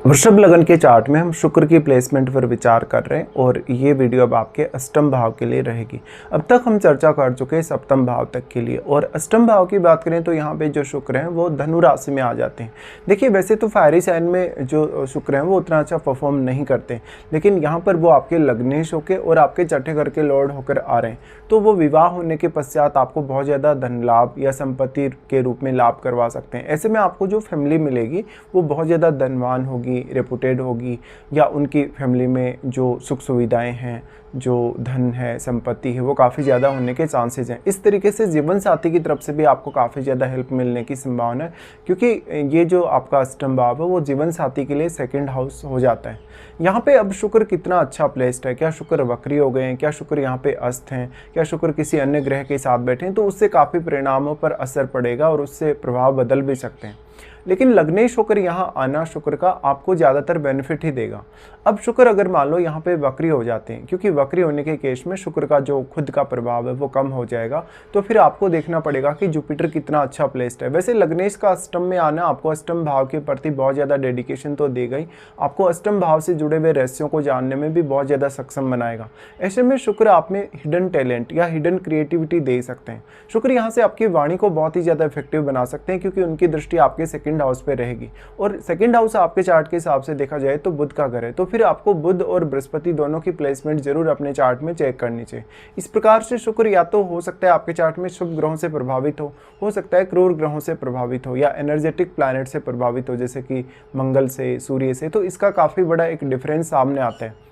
वृषभ लगन के चार्ट में हम शुक्र की प्लेसमेंट पर विचार कर रहे हैं और ये वीडियो अब आपके अष्टम भाव के लिए रहेगी। अब तक हम चर्चा कर चुके हैं सप्तम भाव तक के लिए, और अष्टम भाव की बात करें तो यहाँ पे जो शुक्र हैं वो धनु राशि में आ जाते हैं। देखिए, वैसे तो फायरी साइन में जो शुक्र हैं वो उतना अच्छा परफॉर्म नहीं करते, लेकिन यहाँ पर वो आपके लग्नेश होकर और आपके छठे घर के लॉर्ड होकर आ रहे हैं, तो वो विवाह होने के पश्चात आपको बहुत ज़्यादा धन लाभ या संपत्ति के रूप में लाभ करवा सकते हैं। ऐसे में आपको जो फैमिली मिलेगी वो बहुत ज़्यादा धनवान होगी, रेपुटेड होगी, या उनकी फैमिली में जो सुख सुविधाएं हैं, जो धन है, संपत्ति है, वो काफ़ी ज़्यादा होने के चांसेस हैं। इस तरीके से जीवन साथी की तरफ से भी आपको काफ़ी ज़्यादा हेल्प मिलने की संभावना है, क्योंकि ये जो आपका अष्टम भाव है वो जीवन साथी के लिए सेकंड हाउस हो जाता है। यहाँ पे अब शुक्र कितना अच्छा प्लेस्ड है, क्या शुक्र वक्री हो गए हैं, क्या शुक्र यहाँ पे अस्त हैं, क्या शुक्र किसी अन्य ग्रह के साथ बैठे हैं, तो उससे काफ़ी परिणामों पर असर पड़ेगा और उससे प्रभाव बदल भी सकते हैं। लेकिन लग्नेश होकर यहाँ आना शुक्र का आपको ज़्यादातर बेनिफिट ही देगा। अब शुक्र अगर मान लो यहाँ पे वक्री हो जाते हैं, क्योंकि वक्री होने के केस में शुक्र का जो खुद का प्रभाव है वो कम हो जाएगा, तो फिर आपको देखना पड़ेगा कि जुपिटर कितना अच्छा प्लेस्ड है। वैसे लग्नेश का अष्टम में आना आपको अष्टम भाव के प्रति बहुत ज़्यादा डेडिकेशन तो देगा ही, आपको अष्टम भाव से जुड़े हुए रहस्यों को जानने में भी बहुत ज़्यादा सक्षम बनाएगा। ऐसे में शुक्र आप में हिडन टैलेंट या हिडन क्रिएटिविटी दे सकते हैं। शुक्र यहाँ से आपकी वाणी को बहुत ही ज़्यादा इफेक्टिव बना सकते हैं, क्योंकि उनकी दृष्टि आपके सेकंड हाउस पे रहेगी, और सेकंड हाउस आपके चार्ट के हिसाब से देखा जाए तो बुध का घर है, तो फिर आपको बुध और बृहस्पति दोनों की प्लेसमेंट जरूर अपने चार्ट में चेक करनी चाहिए। इस प्रकार से शुक्र या तो हो सकता है आपके चार्ट में शुभ ग्रहों से प्रभावित हो सकता है क्रूर ग्रहों से प्रभावित हो, या एनर्जेटिक प्लैनेट से प्रभावित हो, जैसे कि मंगल से, सूर्य से, तो इसका काफ़ी बड़ा एक डिफरेंस सामने आता है।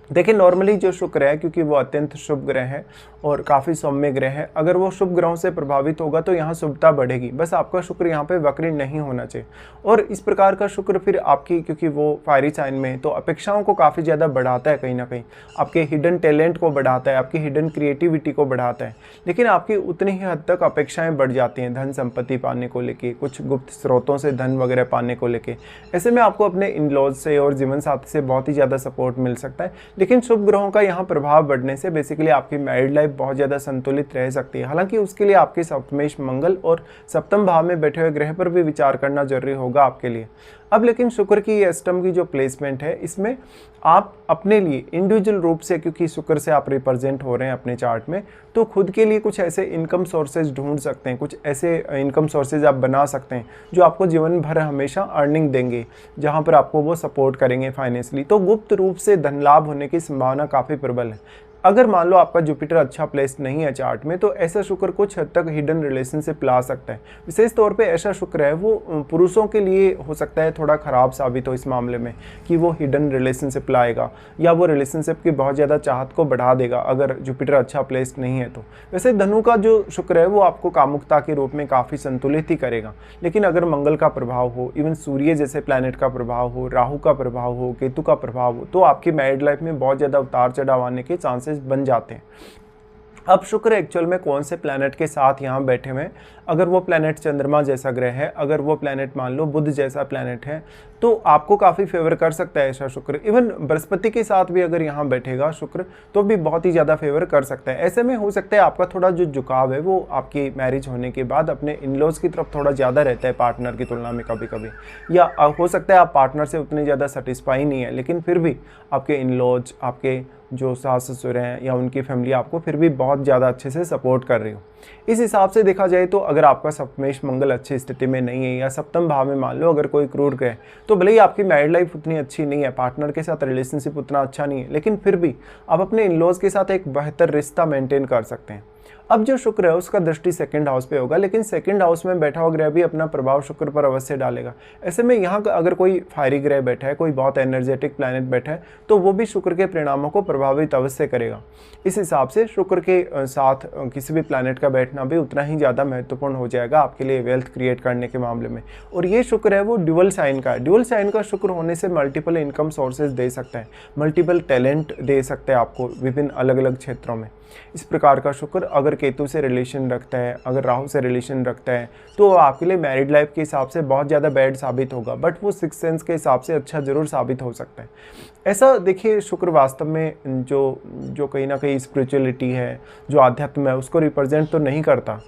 देखिए, नॉर्मली जो शुक्र है, क्योंकि वो अत्यंत शुभ ग्रह है और काफ़ी सौम्य ग्रह है, अगर वो शुभ ग्रहों से प्रभावित होगा तो यहाँ शुभता बढ़ेगी। बस आपका शुक्र यहाँ पे वक्री नहीं होना चाहिए। और इस प्रकार का शुक्र फिर आपकी, क्योंकि वो फायरी साइन में है, तो अपेक्षाओं को काफ़ी ज़्यादा बढ़ाता है, कहीं ना कहीं आपके हिडन टैलेंट को बढ़ाता है, आपकी हिडन क्रिएटिविटी को बढ़ाता है, लेकिन आपकी उतनी ही हद तक अपेक्षाएँ बढ़ जाती हैं धन संपत्ति पाने को लेके, कुछ गुप्त स्रोतों से धन वगैरह पाने को लेके। ऐसे में आपको अपने इन लॉज से और जीवन साथी से बहुत ही ज़्यादा सपोर्ट मिल सकता है। लेकिन शुभ ग्रहों का यहाँ प्रभाव बढ़ने से बेसिकली आपकी मैरिड लाइफ बहुत ज़्यादा संतुलित रह सकती है। हालांकि उसके लिए आपके सप्तमेश मंगल और सप्तम भाव में बैठे हुए ग्रह पर भी विचार करना जरूरी होगा आपके लिए। अब लेकिन शुक्र की अष्टम की जो प्लेसमेंट है, इसमें आप अपने लिए इंडिविजुअल रूप से, क्योंकि शुक्र से आप रिप्रेजेंट हो रहे हैं अपने चार्ट में, तो खुद के लिए कुछ ऐसे इनकम सोर्सेज ढूंढ सकते हैं, कुछ ऐसे इनकम सोर्सेज आप बना सकते हैं जो आपको जीवन भर हमेशा अर्निंग देंगे, जहां पर आपको वो सपोर्ट करेंगे फाइनेंशियली। तो गुप्त रूप से धन लाभ होने की संभावना काफ़ी प्रबल है। अगर मान लो आपका जुपिटर अच्छा प्लेस्ड नहीं है चार्ट में, तो ऐसा शुक्र कुछ हद तक हिडन रिलेशनशिप ला सकता है। विशेष तौर पे ऐसा शुक्र है वो पुरुषों के लिए हो सकता है थोड़ा खराब साबित हो इस मामले में, कि वो हिडन रिलेशनशिप लाएगा या वो रिलेशनशिप की बहुत ज़्यादा चाहत को बढ़ा देगा अगर जुपिटर अच्छा प्लेस्ड नहीं है तो। वैसे धनु का जो शुक्र है वो आपको कामुकता के रूप में काफ़ी संतुलित ही करेगा, लेकिन अगर मंगल का प्रभाव हो, इवन सूर्य जैसे प्लैनेट का प्रभाव हो, राहु का प्रभाव हो, केतु का प्रभाव हो, तो आपकी मैरिड लाइफ में बहुत ज़्यादा उतार चढ़ाव आने के चांसेस बन जाते हैं। अब शुक्र एक्चुअल में कौन से प्लैनेट के साथ यहाँ बैठे हुए हैं, अगर वो प्लैनेट चंद्रमा जैसा ग्रह है, अगर वो प्लैनेट मान लो बुध जैसा प्लैनेट है, तो आपको काफ़ी फेवर कर सकता है ऐसा शुक्र। इवन बृहस्पति के साथ भी अगर यहाँ बैठेगा शुक्र, तो भी बहुत ही ज़्यादा फेवर कर सकता है। ऐसे में हो सकता है आपका थोड़ा जो झुकाव है वो आपकी मैरिज होने के बाद अपने इन लॉज की तरफ थोड़ा ज़्यादा रहता है पार्टनर की तुलना में कभी कभी, या हो सकता है आप पार्टनर से उतने ज़्यादा सेटिस्फाई नहीं है, लेकिन फिर भी आपके इन लॉज, आपके जो सास ससुर हैं या उनकी फैमिली आपको फिर भी बहुत ज़्यादा अच्छे से सपोर्ट कर रही हो। इस हिसाब से देखा जाए तो अगर आपका सप्तमेश मंगल अच्छी स्थिति में नहीं है, या सप्तम भाव में मान लो अगर कोई क्रूर ग्रह, तो भले ही आपकी मैरिड लाइफ उतनी अच्छी नहीं है, पार्टनर के साथ रिलेशनशिप उतना अच्छा नहीं है, लेकिन फिर भी आप अपने इन लॉज के साथ एक बेहतर रिश्ता मेंटेन कर सकते हैं। अब जो शुक्र है उसका दृष्टि सेकंड हाउस पे होगा, लेकिन सेकंड हाउस में बैठा हुआ ग्रह भी अपना प्रभाव शुक्र पर अवश्य डालेगा। ऐसे में यहाँ अगर कोई फायरी ग्रह बैठा है, कोई बहुत एनर्जेटिक प्लैनेट बैठा है, तो वो भी शुक्र के परिणामों को प्रभावित अवश्य करेगा। इस हिसाब से शुक्र के साथ किसी भी प्लैनेट का बैठना भी उतना ही ज़्यादा महत्वपूर्ण हो जाएगा आपके लिए वेल्थ क्रिएट करने के मामले में। और ये शुक्र है वो ड्यूअल साइन का है। ड्यूअल साइन का शुक्र होने से मल्टीपल इनकम सोर्सेज दे सकता है, मल्टीपल टैलेंट दे सकते हैं आपको विभिन्न अलग अलग क्षेत्रों में। इस प्रकार का शुक्र अगर केतु से रिलेशन रखता है, अगर राहु से रिलेशन रखता है, तो आपके लिए मैरिड लाइफ के हिसाब से बहुत ज़्यादा बैड साबित होगा, बट वो सिक्स सेंस के हिसाब से अच्छा जरूर साबित हो सकता है। ऐसा देखिए, शुक्र वास्तव में जो कहीं ना कहीं स्पिरिचुअलिटी है, जो आध्यात्म है, उसको रिप्रेजेंट तो नहीं करता।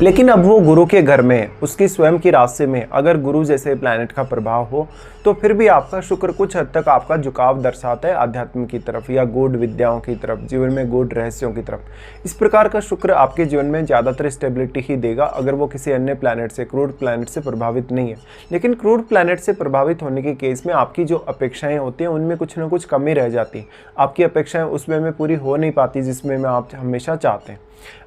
लेकिन अब वो गुरु के घर में, उसकी स्वयं की राशि में अगर गुरु जैसे प्लैनेट का प्रभाव हो तो फिर भी आपका शुक्र कुछ हद तक आपका झुकाव दर्शाता है अध्यात्म की तरफ या गूढ़ विद्याओं की तरफ, जीवन में गूढ़ रहस्यों की तरफ। इस प्रकार का शुक्र आपके जीवन में ज़्यादातर स्टेबिलिटी ही देगा अगर वो किसी अन्य प्लैनेट से, क्रूर प्लैनेट से प्रभावित नहीं है। लेकिन क्रूर प्लैनेट से प्रभावित होने के केस में आपकी जो अपेक्षाएं होती हैं उनमें कुछ ना कुछ कमी रह जाती है। आपकी अपेक्षाएं उसमें में पूरी हो नहीं पाती जिसमें में आप हमेशा चाहते हैं।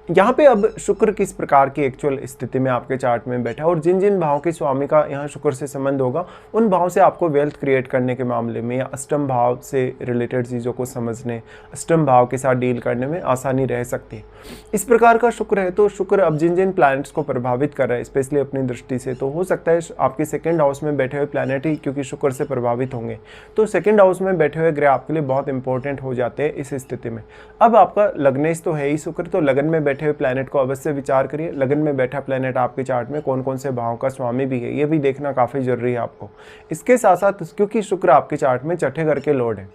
यहाँ पे अब शुक्र किस प्रकार की एक्चुअल स्थिति में आपके चार्ट में बैठा है और जिन जिन भाव के स्वामी का यहाँ शुक्र से संबंध होगा उन भाव से आपको वेल्थ क्रिएट करने के मामले में या अष्टम भाव से रिलेटेड चीज़ों को समझने, अष्टम भाव के साथ डील करने में आसानी रह सकती है। इस प्रकार का शुक्र है तो शुक्र अब जिन जिन प्लैनेट्स को प्रभावित कर रहा है स्पेशली अपनी दृष्टि से, तो हो सकता है आपके सेकेंड हाउस में बैठे हुए प्लैनेट ही क्योंकि शुक्र से प्रभावित होंगे तो सेकेंड हाउस में बैठे हुए ग्रह आपके लिए बहुत इंपॉर्टेंट हो जाते हैं इस स्थिति में। अब आपका लग्नेश तो है ही शुक्र, तो लगन में बैठे हुए प्लैनेट को अवश्य विचार करिए। लगन में बैठा प्लैनेट आपके चार्ट में कौन कौन से भाव का स्वामी भी है ये भी देखना काफ़ी जरूरी है आपको। इसके साथ साथ क्योंकि शुक्र आपके चार्ट में छठे घर के लॉर्ड है,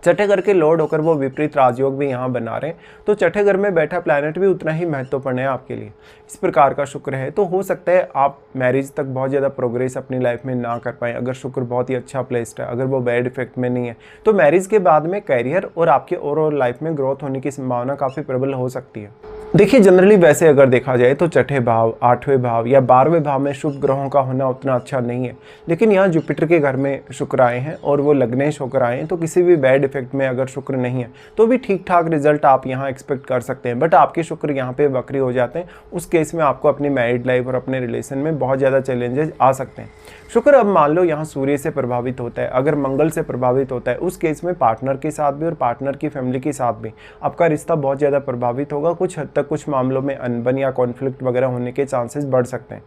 छठे घर के लॉर्ड होकर वो विपरीत राजयोग भी यहाँ बना रहे हैं तो छठे घर में बैठा प्लैनेट भी उतना ही महत्वपूर्ण है आपके लिए। इस प्रकार का शुक्र है तो हो सकता है आप मैरिज तक बहुत ज़्यादा प्रोग्रेस अपनी लाइफ में ना कर पाएँ अगर शुक्र बहुत ही अच्छा प्लेस्ड है, अगर वो बैड इफेक्ट में नहीं है तो मैरिज के बाद में कैरियर और आपके ओवरऑल लाइफ में ग्रोथ होने की संभावना काफ़ी प्रबल हो सकती है। देखिए जनरली वैसे अगर देखा जाए तो छठे भाव, आठवें भाव या 12वें भाव में शुभ ग्रहों का होना उतना अच्छा नहीं है। लेकिन यहाँ जुपिटर के घर में शुक्र आए हैं और वो लग्नेश होकर आए हैं तो किसी भी बैड इफेक्ट में अगर शुक्र नहीं है तो भी ठीक ठाक रिजल्ट आप यहाँ एक्सपेक्ट कर सकते हैं। बट आपके शुक्र यहाँ पे वक्री हो जाते हैं, उस केस में आपको अपनी मैरिड लाइफ और अपने रिलेशन में बहुत ज़्यादा चैलेंजेस आ सकते हैं। शुक्र अब मान लो यहाँ सूर्य से प्रभावित होता है, अगर मंगल से प्रभावित होता है उस केस में पार्टनर के साथ भी और पार्टनर की फैमिली के साथ भी आपका रिश्ता बहुत ज़्यादा प्रभावित होगा। कुछ हद तक कुछ मामलों में अनबन या कॉन्फ्लिक्ट वगैरह होने के चांसेस बढ़ सकते हैं।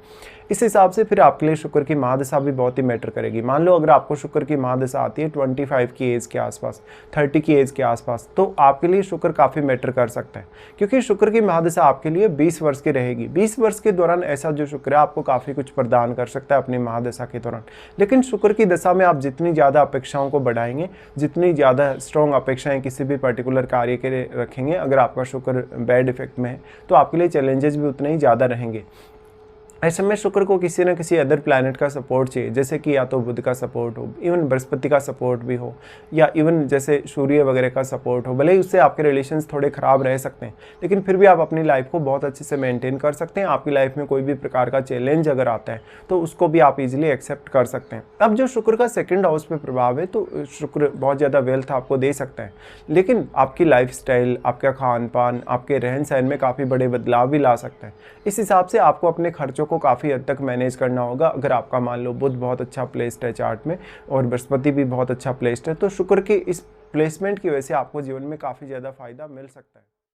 इस हिसाब से फिर आपके लिए शुक्र की महादशा भी बहुत ही मैटर करेगी। मान लो अगर आपको शुक्र की महादशा आती है 25 की एज के आसपास, 30 की एज के आसपास, तो आपके लिए शुक्र काफ़ी मैटर कर सकता है क्योंकि शुक्र की महादशा आपके लिए 20 वर्ष की रहेगी। 20 वर्ष के दौरान ऐसा जो शुक्र है आपको काफ़ी कुछ प्रदान कर सकता है अपनी महादशा के दौरान। लेकिन शुक्र की दशा में आप जितनी ज़्यादा अपेक्षाओं को बढ़ाएंगे, जितनी ज़्यादा स्ट्रॉन्ग अपेक्षाएं किसी भी पर्टिकुलर कार्य के लिए रखेंगे, अगर आपका शुक्र बैड इफेक्ट में है तो आपके लिए चैलेंजेस भी उतने ही ज़्यादा रहेंगे। ऐसे में शुक्र को किसी न किसी अदर प्लैनेट का सपोर्ट चाहिए, जैसे कि या तो बुध का सपोर्ट हो, इवन बृहस्पति का सपोर्ट भी हो, या इवन जैसे सूर्य वगैरह का सपोर्ट हो। भले ही उससे आपके रिलेशंस थोड़े ख़राब रह सकते हैं लेकिन फिर भी आप अपनी लाइफ को बहुत अच्छे से मेंटेन कर सकते हैं। आपकी लाइफ में कोई भी प्रकार का चैलेंज अगर आता है तो उसको भी आप इजीली एक्सेप्ट कर सकते हैं। अब जो शुक्र का सेकंड हाउस पे प्रभाव है तो शुक्र बहुत ज़्यादा वेल्थ आपको दे सकता है, लेकिन आपकी लाइफ स्टाइल, आपका खान पान, आपके रहन सहन में काफ़ी बड़े बदलाव भी ला सकता है। इस हिसाब से आपको अपने खर्चों को काफ़ी हद तक मैनेज करना होगा। अगर आपका मान लो बुध बहुत अच्छा प्लेस्ड है चार्ट में और बृहस्पति भी बहुत अच्छा प्लेस्ड है तो शुक्र की इस प्लेसमेंट की वजह से आपको जीवन में काफ़ी ज़्यादा फायदा मिल सकता है।